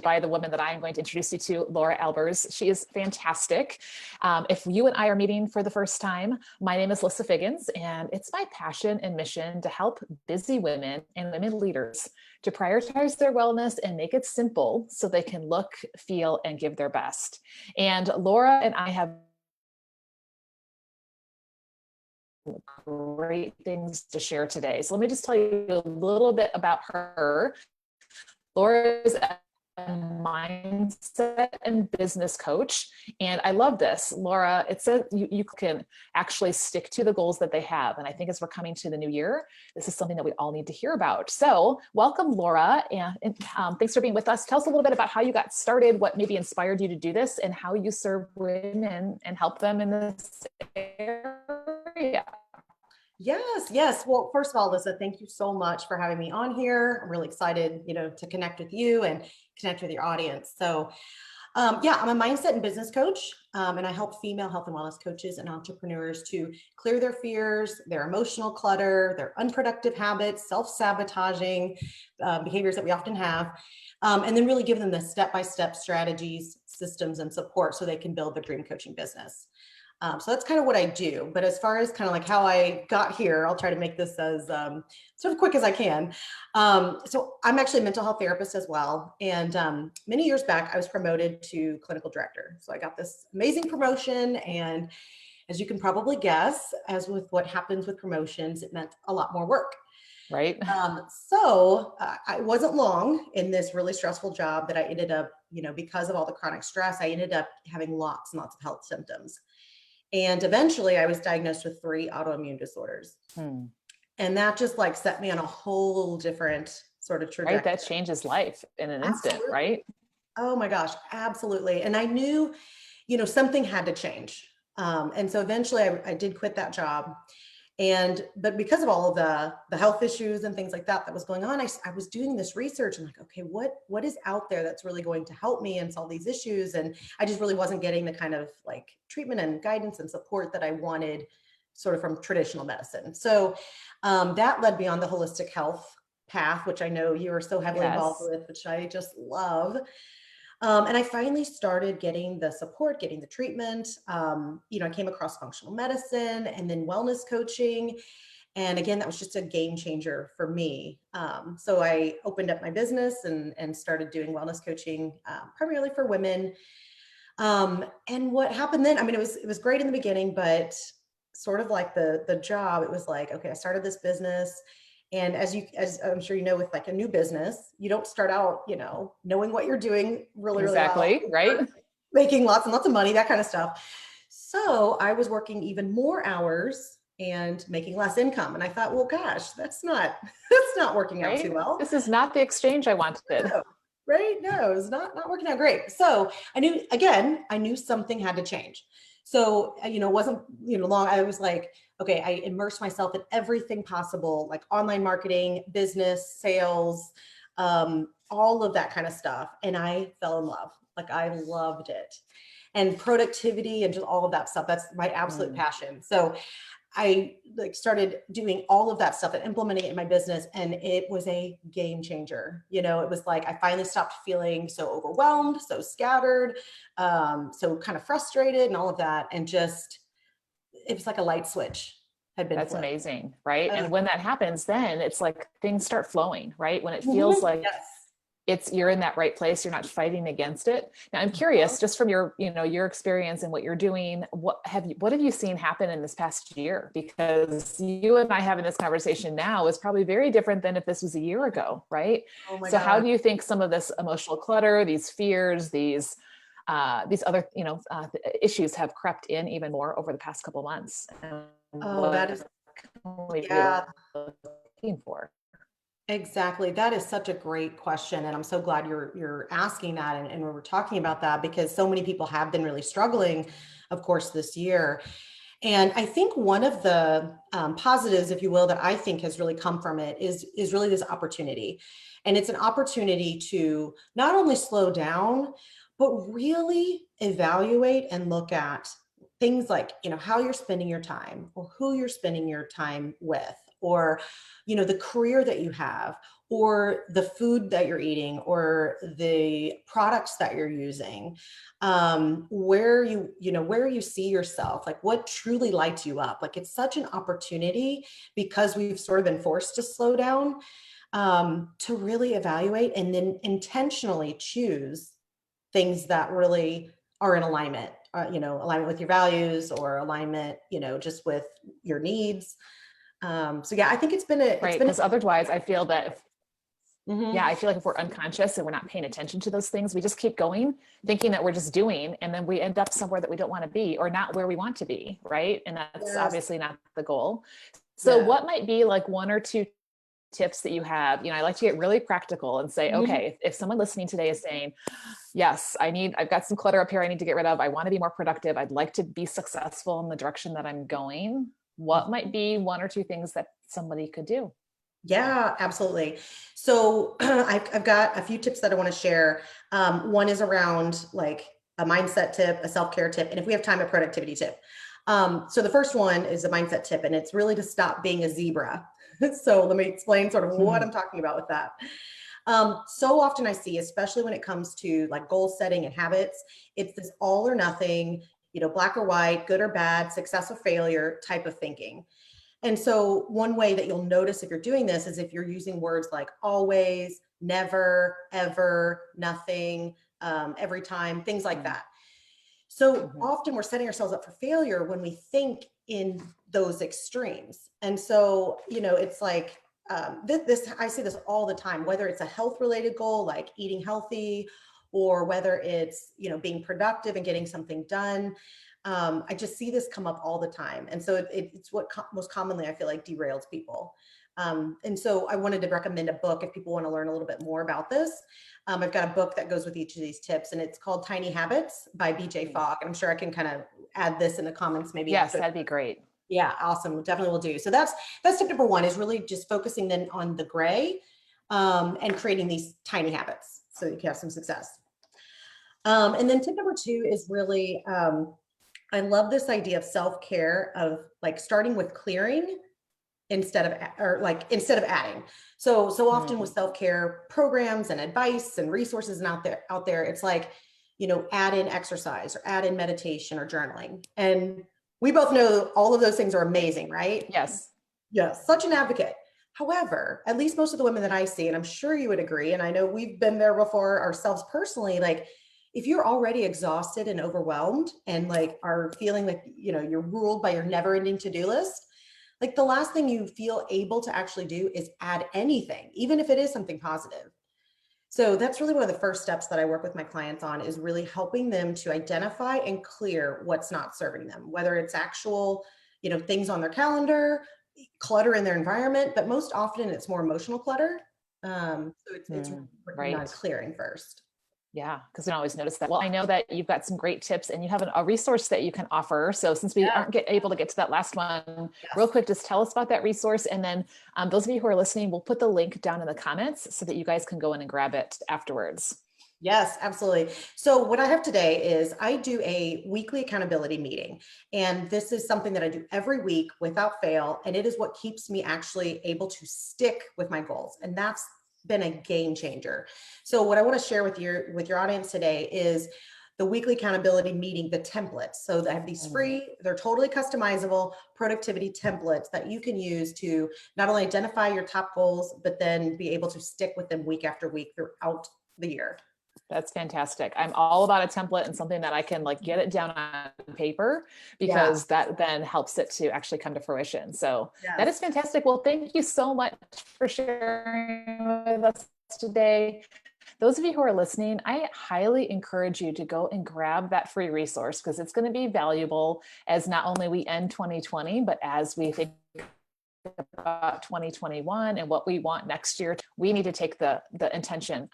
by the woman that I am going to introduce you to, Laura Albers. She is fantastic. If you and I are meeting for the first time, my name is Lissa Figgins, and it's my passion and mission to help busy women and women leaders to prioritize their wellness and make it simple so they can look, feel, and give their best. And Laura and I have great things to share today. So let me just tell you a little bit about her. Laura is a mindset and business coach. And I love this, Laura. It says you can actually stick to the goals that they have. And I think as we're coming to the new year, this is something that we all need to hear about. So welcome, Laura. And thanks for being with us. Tell us a little bit about how you got started, what maybe inspired you to do this, and how you serve women and help them in this area. Yes. Well, first of all, Lissa, thank you so much for having me on here. I'm really excited, to connect with you and connect with your audience. So, I'm a mindset and business coach, and I help female health and wellness coaches and entrepreneurs to clear their fears, their emotional clutter, their unproductive habits, self-sabotaging behaviors that we often have, and then really give them the step-by-step strategies, systems, and support so they can build their dream coaching business. So that's kind of what I do. But as far as kind of like how I got here, I'll try to make this as sort of quick as I can. So I'm actually a mental health therapist as well. And many years back, I was promoted to clinical director. So I got this amazing promotion. And as you can probably guess, as with what happens with promotions, it meant a lot more work. Right. So I wasn't long in this really stressful job that I ended up, because of all the chronic stress, I ended up having lots and lots of health symptoms. And eventually I was diagnosed with 3 autoimmune disorders. And that just like set me on a whole different sort of trajectory. Right, that changes life in an instant, right? Oh my gosh, absolutely. And I knew, something had to change. And so eventually I did quit that job. But because of all of the health issues and things like that was going on, I was doing this research and like, okay, what is out there that's really going to help me and solve these issues? And I just really wasn't getting the kind of like treatment and guidance and support that I wanted sort of from traditional medicine. So that led me on the holistic health path, which I know you are so heavily involved with, which I just love. And I finally started getting the support, getting the treatment. I came across functional medicine and then wellness coaching. And again, that was just a game changer for me. So I opened up my business and started doing wellness coaching, primarily for women. And what happened then, it was great in the beginning, but sort of like the job, it was like, okay, I started this business. And as I'm sure you know, with like a new business, you don't start out, knowing what you're doing really exactly, well, right? Making lots and lots of money, that kind of stuff. So I was working even more hours and making less income. And I thought, well, gosh, that's not working out too well. This is not the exchange I wanted. No, right? No, it's not working out great. So I knew something had to change. So, it wasn't, long. I was like, okay, I immersed myself in everything possible, like online marketing, business, sales, all of that kind of stuff. And I fell in love. Like I loved it. And productivity and just all of that stuff. That's my absolute passion. So I started doing all of that stuff and implementing it in my business. And it was a game changer. It was like, I finally stopped feeling so overwhelmed, so scattered, so kind of frustrated and all of that. And just, it was like a light switch had been That's flipped. amazing. Right. And when that happens, then it's like things start flowing, right? When it feels like you're in that right place, you're not fighting against it. Now I'm curious, just from your experience and what you're doing, what have you seen happen in this past year? Because you and I having this conversation now is probably very different than if this was a year ago, right? Oh my so God. How do you think some of this emotional clutter, these fears, these other, issues have crept in even more over the past couple of months? That is, looking for. Exactly. That is such a great question. And I'm so glad you're asking that. And we're talking about that because so many people have been really struggling, of course, this year. And I think one of the positives, if you will, that I think has really come from it is really this opportunity. And it's an opportunity to not only slow down, but really evaluate and look at things like, how you're spending your time or who you're spending your time with, or, you know, the career that you have, or the food that you're eating, or the products that you're using, where where you see yourself, like what truly lights you up. Like it's such an opportunity because we've sort of been forced to slow down, to really evaluate and then intentionally choose things that really are in alignment, alignment with your values, or alignment, just with your needs. So yeah, I think it's been right. Because otherwise I feel that if, Mhm. yeah, I feel like if we're unconscious and we're not paying attention to those things, we just keep going, thinking that we're just doing, and then we end up somewhere that we don't want to be, or not where we want to be, right? And that's Yes. obviously not the goal. So Yeah. what might be like one or two tips that you have? I like to get really practical and say, Mhm. okay, if someone listening today is saying, yes, I've got some clutter up here I need to get rid of, I want to be more productive, I'd like to be successful in the direction that I'm going, what might be one or two things that somebody could do? Yeah, absolutely. So I've got a few tips that I want to share. One is around like a mindset tip, a self-care tip, and if we have time, a productivity tip. So the first one is a mindset tip, and it's really to stop being a zebra. So let me explain sort of what I'm talking about with that. So often I see, especially when it comes to like goal setting and habits, it's this all or nothing, black or white, good or bad, success or failure type of thinking. And so one way that you'll notice if you're doing this is if you're using words like always, never, ever, nothing, every time, things like that. So often we're setting ourselves up for failure when we think in those extremes. And so, it's like this, I see this all the time, whether it's a health related goal, like eating healthy, or whether it's, being productive and getting something done. I just see this come up all the time. And so it's what most commonly I feel like derails people. And so I wanted to recommend a book if people want to learn a little bit more about this. I've got a book that goes with each of these tips, and it's called Tiny Habits by BJ Fogg. And I'm sure I can kind of add this in the comments maybe. Yes, after. that'd be great. Yeah, awesome. Definitely will do. So that's tip number one, is really just focusing then on the gray, and creating these tiny habits so you can have some success. And then tip number two is really, I love this idea of self-care, of like starting with clearing instead of adding. So often with self-care programs and advice and resources and out there, it's like, add in exercise or add in meditation or journaling. And we both know all of those things are amazing, right? Yes. Yeah, such an advocate. However, at least most of the women that I see, and I'm sure you would agree, and I know we've been there before ourselves personally, like if you're already exhausted and overwhelmed and like are feeling like, you're ruled by your never ending to-do list, like the last thing you feel able to actually do is add anything, even if it is something positive. So that's really one of the first steps that I work with my clients on, is really helping them to identify and clear what's not serving them, whether it's actual, things on their calendar, clutter in their environment, but most often it's more emotional clutter. So it's working on Right. clearing first. Yeah, because we don't always notice that. Well, I know that you've got some great tips and you have a resource that you can offer. So since we aren't able to get to that last one, real quick, just tell us about that resource. And then those of you who are listening, we'll put the link down in the comments so that you guys can go in and grab it afterwards. Yes, absolutely. So what I have today is I do a weekly accountability meeting, and this is something that I do every week without fail. And it is what keeps me actually able to stick with my goals. And that's been a game changer. So what I want to share with your audience today is the weekly accountability meeting, the templates. So I have these free, they're totally customizable productivity templates that you can use to not only identify your top goals, but then be able to stick with them week after week throughout the year. That's fantastic. I'm all about a template and something that I can like get it down on paper, because that then helps it to actually come to fruition. So that is fantastic. Well, thank you so much for sharing with us today. Those of you who are listening, I highly encourage you to go and grab that free resource, because it's going to be valuable as not only we end 2020, but as we think about 2021 and what we want next year. We need to take the intention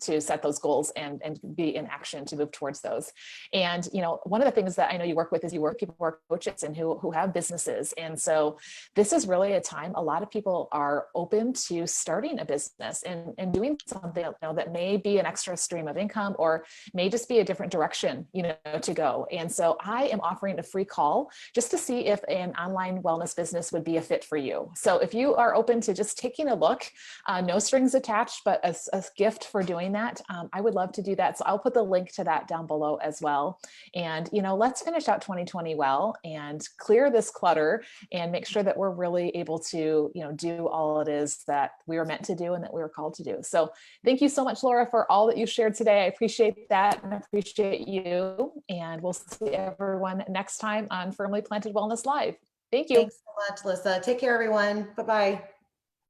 to set those goals and be in action to move towards those. And one of the things that I know you work with is people who are coaches and who have businesses. And so this is really a time a lot of people are open to starting a business and doing something that may be an extra stream of income, or may just be a different direction to go. And so I am offering a free call just to see if an online wellness business would be a fit for you. you. So if you are open to just taking a look, no strings attached, but a gift for doing that, I would love to do that. So I'll put the link to that down below as well. And, let's finish out 2020 well and clear this clutter and make sure that we're really able to, do all it is that we were meant to do and that we were called to do. So thank you so much, Laura, for all that you shared today. I appreciate that and appreciate you. And we'll see everyone next time on Firmly Planted Wellness Live. Thank you. Thanks so much, Lissa. Take care, everyone. Bye-bye.